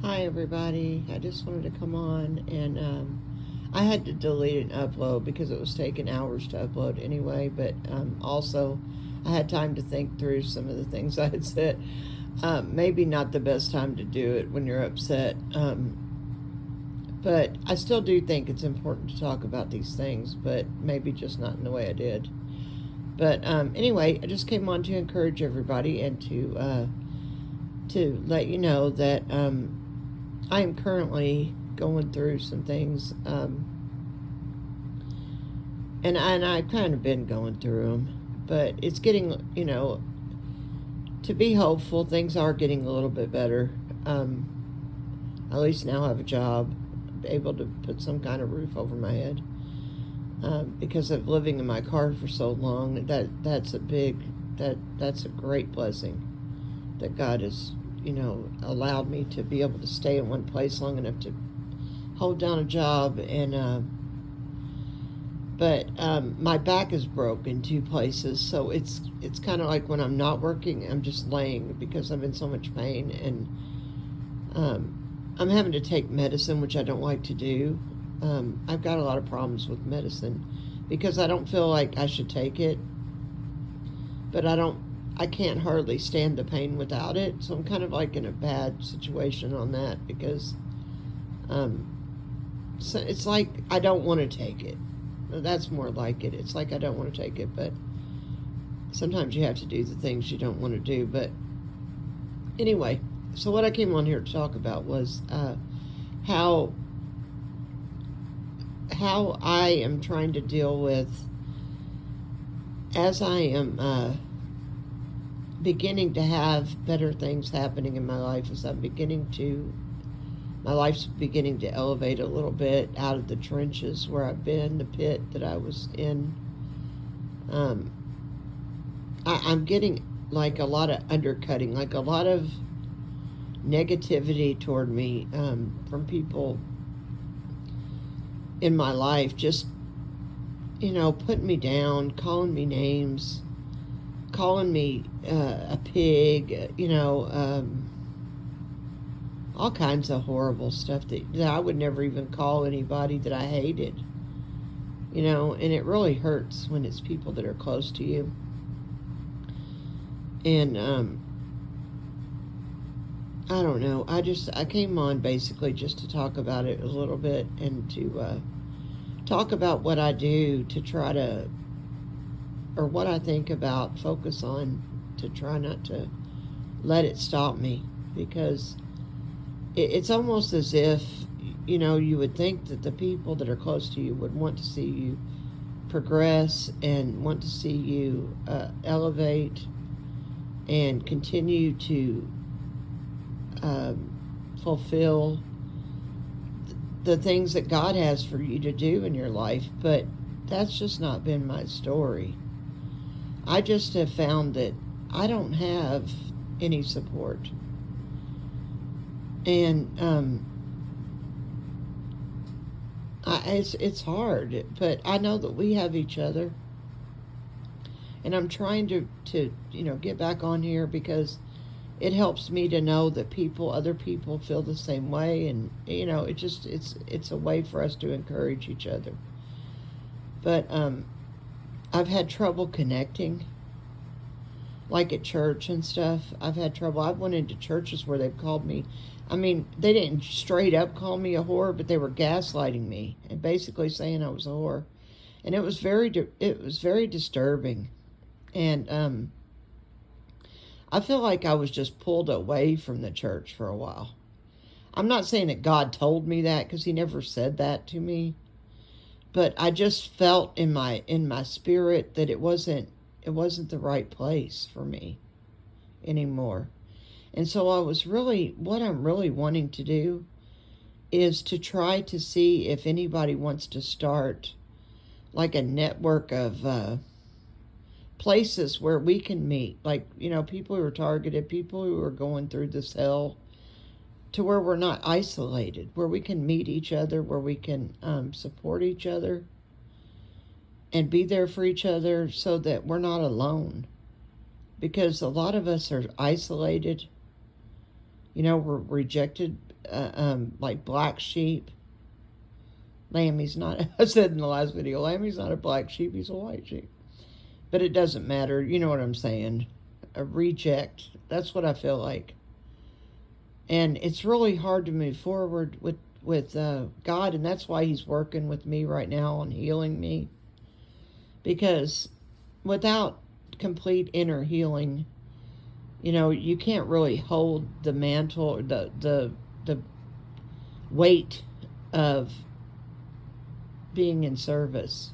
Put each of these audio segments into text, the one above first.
Hi, everybody. I just wanted to come on and I had to delete an upload because it was taking hours to upload anyway, but also I had time to think through some of the things I had said. Maybe not the best time to do it when you're upset, but I still do think it's important to talk about these things, but maybe just not in the way I did. But anyway, I just came on to encourage everybody and to let you know that I am currently going through some things, and I've kind of been going through them, but it's getting, to be hopeful. Things are getting a little bit better. At least now I have a job, able to put some kind of roof over my head. Because of living in my car for so long, that's a great blessing that God has, allowed me to be able to stay in one place long enough to hold down a job. But my back is broke in two places, so it's kind of like when I'm not working, I'm just laying because I'm in so much pain, and I'm having to take medicine, which I don't like to do. I've got a lot of problems with medicine because I don't feel like I should take it, but I can't hardly stand the pain without it. So I'm kind of like in a bad situation on that because so it's like I don't want to take it. That's more like it. It's like I don't want to take it, but sometimes you have to do the things you don't want to do. But anyway, so what I came on here to talk about was how I am trying to deal with, as I am beginning to have better things happening in my life, as my life's beginning to elevate a little bit out of the trenches where I've been, the pit that I was in. I'm getting like a lot of undercutting, like a lot of negativity toward me from people in my life, just putting me down, calling me names, calling me a pig, all kinds of horrible stuff that I would never even call anybody that I hated, and it really hurts when it's people that are close to you. And I don't know. I came on basically just to talk about it a little bit and to talk about what I do to try to, or what I think about, focus on to try not to let it stop me, because it's almost as if, you would think that the people that are close to you would want to see you progress and want to see you elevate and continue to fulfill the things that God has for you to do in your life, but that's just not been my story. I just have found that I don't have any support. And it's hard, but I know that we have each other. And I'm trying to get back on here because it helps me to know that other people feel the same way, and it's a way for us to encourage each other. But I've had trouble connecting, like at church and stuff. I've had trouble. I've went into churches where they've called me. I mean, they didn't straight up call me a whore, but they were gaslighting me and basically saying I was a whore, and it was very disturbing. And I feel like I was just pulled away from the church for a while. I'm not saying that God told me that, because He never said that to me, but I just felt in my spirit that it wasn't the right place for me anymore. And so what I'm really wanting to do is to try to see if anybody wants to start like a network of places where we can meet, like, people who are targeted, people who are going through this hell, to where we're not isolated, where we can meet each other, where we can support each other and be there for each other so that we're not alone. Because a lot of us are isolated. We're rejected like black sheep. Lammy's not, I said in the last video, Lammy's not a black sheep, he's a white sheep. But it doesn't matter, you know what I'm saying. A reject, that's what I feel like. And it's really hard to move forward with God, and that's why he's working with me right now on healing me. Because without complete inner healing, you know, you can't really hold the mantle, or the weight of being in service,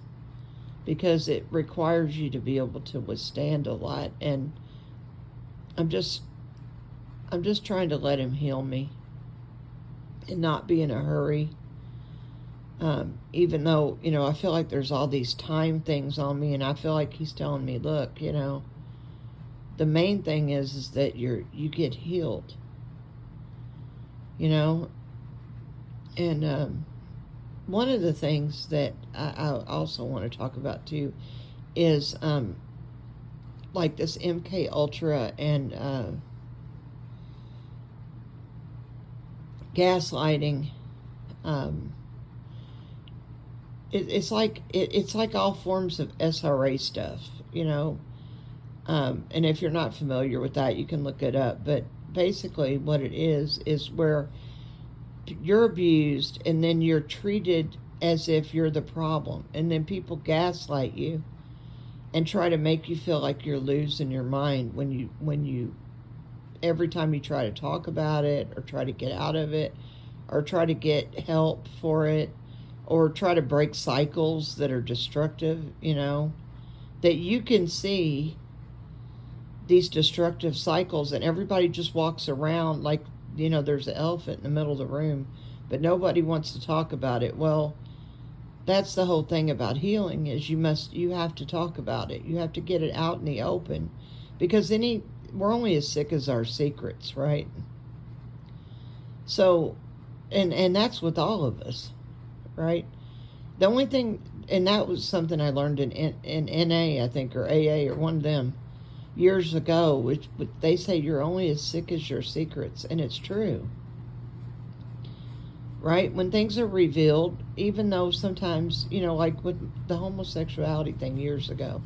because it requires you to be able to withstand a lot. And I'm just trying to let him heal me and not be in a hurry. Even though, you know, I feel like there's all these time things on me, and I feel like he's telling me, look, you know, the main thing is that you get healed, you know. And one of the things that I also want to talk about too is like this MK Ultra and gaslighting. It's like all forms of SRA stuff, you know. And if you're not familiar with that, you can look it up. But basically what it is where you're abused and then you're treated as if you're the problem. And then people gaslight you and try to make you feel like you're losing your mind when you every time you try to talk about it or try to get out of it or try to get help for it or try to break cycles that are destructive, you know, that you can see these destructive cycles and everybody just walks around like, you know, there's an elephant in the middle of the room, but nobody wants to talk about it. Well, that's the whole thing about healing is you have to talk about it. You have to get it out in the open, because we're only as sick as our secrets, right? So, and that's with all of us, right? The only thing, and that was something I learned in NA, I think, or AA, or one of them years ago, which they say you're only as sick as your secrets, and it's true, right? When things are revealed, even though sometimes, you know, like with the homosexuality thing years ago,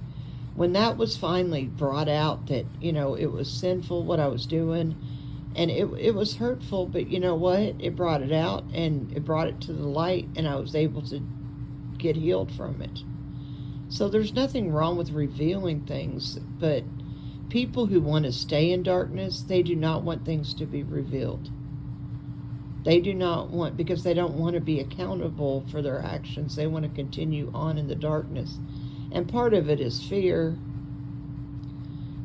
when that was finally brought out that, you know, it was sinful what I was doing, and it was hurtful, but you know what? It brought it out, and it brought it to the light, and I was able to get healed from it. So there's nothing wrong with revealing things, but people who want to stay in darkness, they do not want things to be revealed. They do not want, because they don't want to be accountable for their actions. They want to continue on in the darkness. And part of it is fear,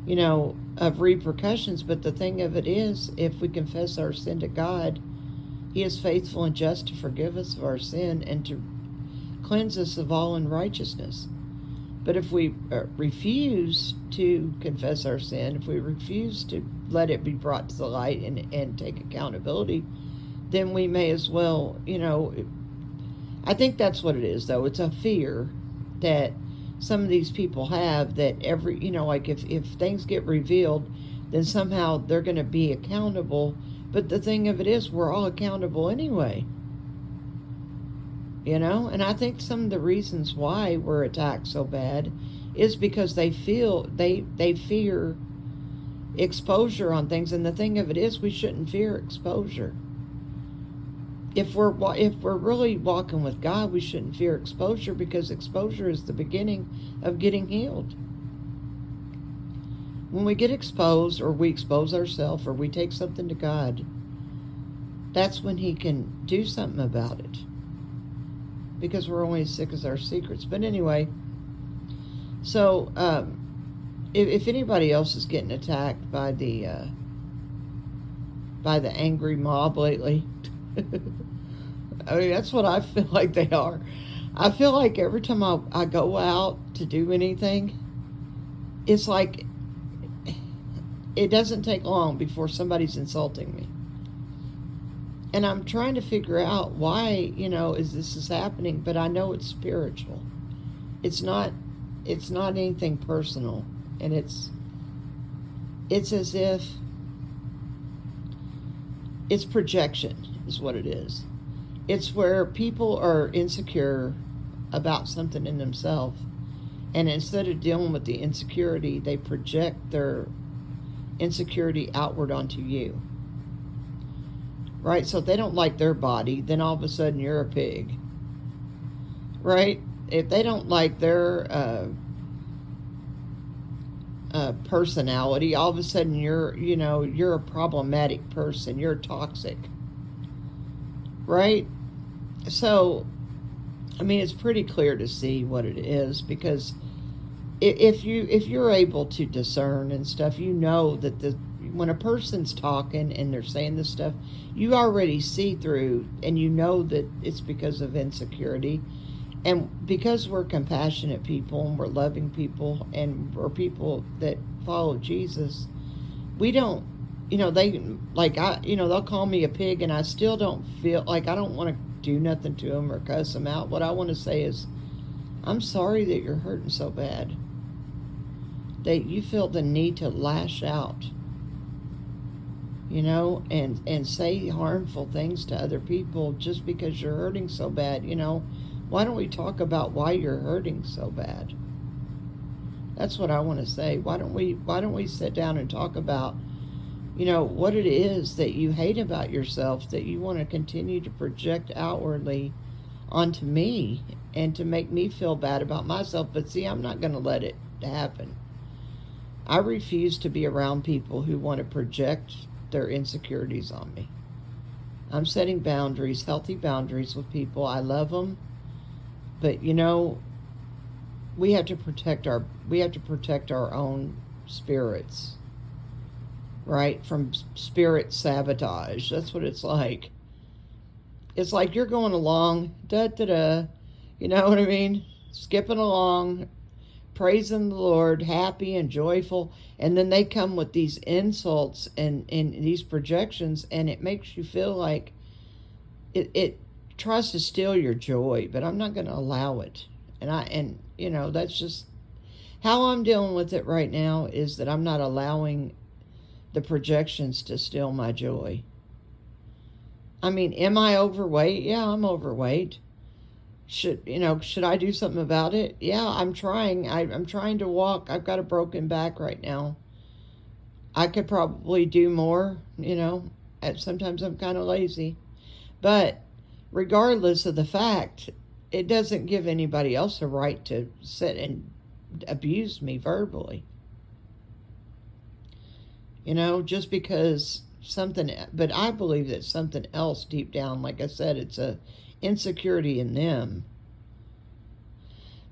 you know, of repercussions. But the thing of it is, if we confess our sin to God, he is faithful and just to forgive us of our sin and to cleanse us of all unrighteousness. But if we refuse to confess our sin, if we refuse to let it be brought to the light and take accountability, then we may as well, you know, I think that's what it is, though. It's a fear that some of these people have, that you know, like if things get revealed, then somehow they're going to be accountable. But the thing of it is, we're all accountable anyway. You know, and I think some of the reasons why we're attacked so bad is because they fear exposure on things. And the thing of it is, we shouldn't fear exposure. If we're really walking with God, we shouldn't fear exposure, because exposure is the beginning of getting healed. When we get exposed, or we expose ourselves, or we take something to God, that's when he can do something about it. Because we're only as sick as our secrets. But anyway, so if anybody else is getting attacked by the angry mob lately, I mean, that's what I feel like they are. I feel like every time I go out to do anything, it's like it doesn't take long before somebody's insulting me. And I'm trying to figure out why, you know, this is happening, but I know it's spiritual. It's not anything personal. And it's as if it's projection. is what it is. It's where people are insecure about something in themselves, and instead of dealing with the insecurity, they project their insecurity outward onto you. Right? So if they don't like their body, then all of a sudden you're a pig. Right? If they don't like their personality, all of a sudden you're a problematic person. You're toxic. Right? So, I mean, it's pretty clear to see what it is, because if you're able to discern and stuff, you know that when a person's talking and they're saying this stuff, you already see through, and you know that it's because of insecurity. And because we're compassionate people and we're loving people and we're people that follow Jesus, we don't, they'll call me a pig, and I still don't feel like, I don't want to do nothing to them or cuss them out. What I want to say is, I'm sorry that you're hurting so bad, that you feel the need to lash out, and say harmful things to other people just because you're hurting so bad. Why don't we talk about why you're hurting so bad? That's what I want to say. Why don't we sit down and talk about, what it is that you hate about yourself, that you want to continue to project outwardly onto me and to make me feel bad about myself. But see, I'm not going to let it happen. I refuse to be around people who want to project their insecurities on me. I'm setting boundaries, healthy boundaries with people. I love them, but we have to protect our own spirits, right? From spirit sabotage. That's what it's like. It's like you're going along, you know what I mean? Skipping along, praising the Lord, happy and joyful, and then they come with these insults and these projections, and it makes you feel like it tries to steal your joy, but I'm not going to allow it. And that's just how I'm dealing with it right now, is that I'm not allowing the projections to steal my joy. I mean, am I overweight? Yeah, I'm overweight. Should I do something about it? Yeah, I'm trying. I'm trying to walk. I've got a broken back right now. I could probably do more, sometimes I'm kind of lazy. But regardless of the fact, it doesn't give anybody else a right to sit and abuse me verbally. Just because but I believe that something else deep down, like I said, it's a insecurity in them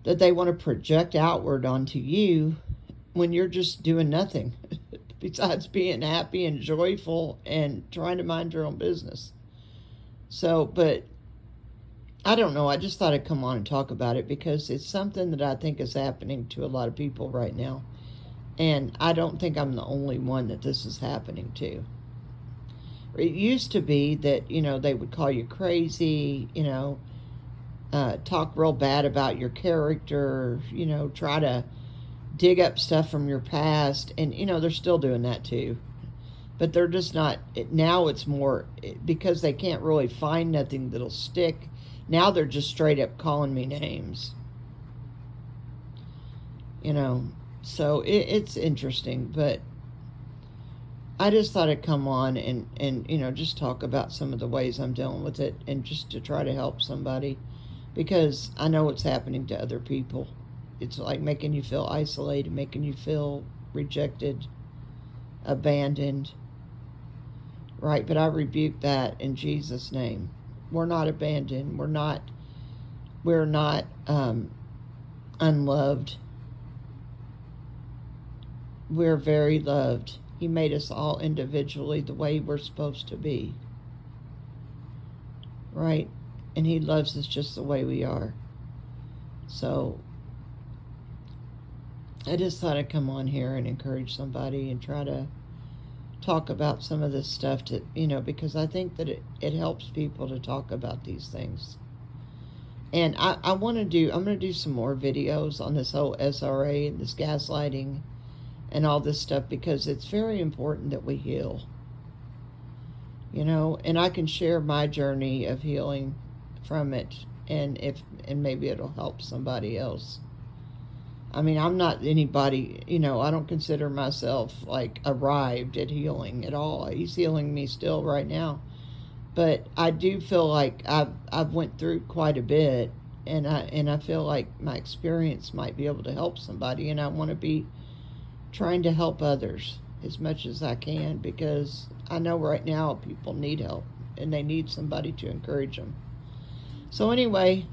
that they want to project outward onto you when you're just doing nothing besides being happy and joyful and trying to mind your own business. So, but I don't know. I just thought I'd come on and talk about it because it's something that I think is happening to a lot of people right now. And I don't think I'm the only one that this is happening to. It used to be that, they would call you crazy, talk real bad about your character, try to dig up stuff from your past. And, they're still doing that too. But they're just not, now it's more, because they can't really find nothing that'll stick. Now they're just straight up calling me names. So it's interesting, but I just thought I'd come on and just talk about some of the ways I'm dealing with it, and just to try to help somebody, because I know it's happening to other people. It's like making you feel isolated, making you feel rejected, abandoned, right? But I rebuke that in Jesus' name. We're not abandoned. We're not unloved. We're very loved. He made us all individually the way we're supposed to be. Right? And He loves us just the way we are. So, I just thought I'd come on here and encourage somebody and try to talk about some of this stuff to, because I think that it helps people to talk about these things. And I'm going to do some more videos on this whole SRA and this gaslighting and all this stuff, because it's very important that we heal. you know, and I can share my journey of healing from it, and maybe it'll help somebody else. I mean, I'm not anybody, you know, I don't consider myself like arrived at healing at all. He's healing me still right now. But I do feel like I've went through quite a bit, and I feel like my experience might be able to help somebody, and I want to be trying to help others as much as I can, because I know right now people need help and they need somebody to encourage them. So anyway,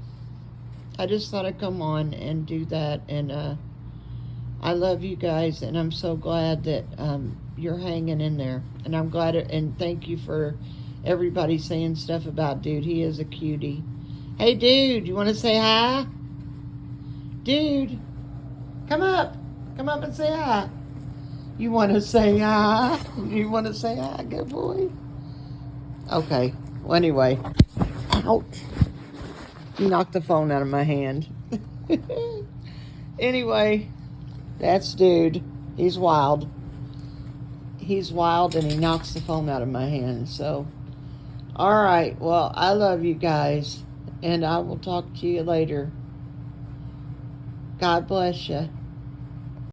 I just thought I'd come on and do that, and I love you guys, and I'm so glad that you're hanging in there, and I'm glad, and thank you for everybody saying stuff about Dude. He is a cutie. Hey, Dude, you want to say hi? Dude, come up and say hi. You want to say hi? You want to say hi? Good boy. Okay, well, anyway. Ouch. You knocked the phone out of my hand. Anyway, that's Dude. He's wild. He's wild, and he knocks the phone out of my hand. So, all right. Well, I love you guys, and I will talk to you later. God bless you.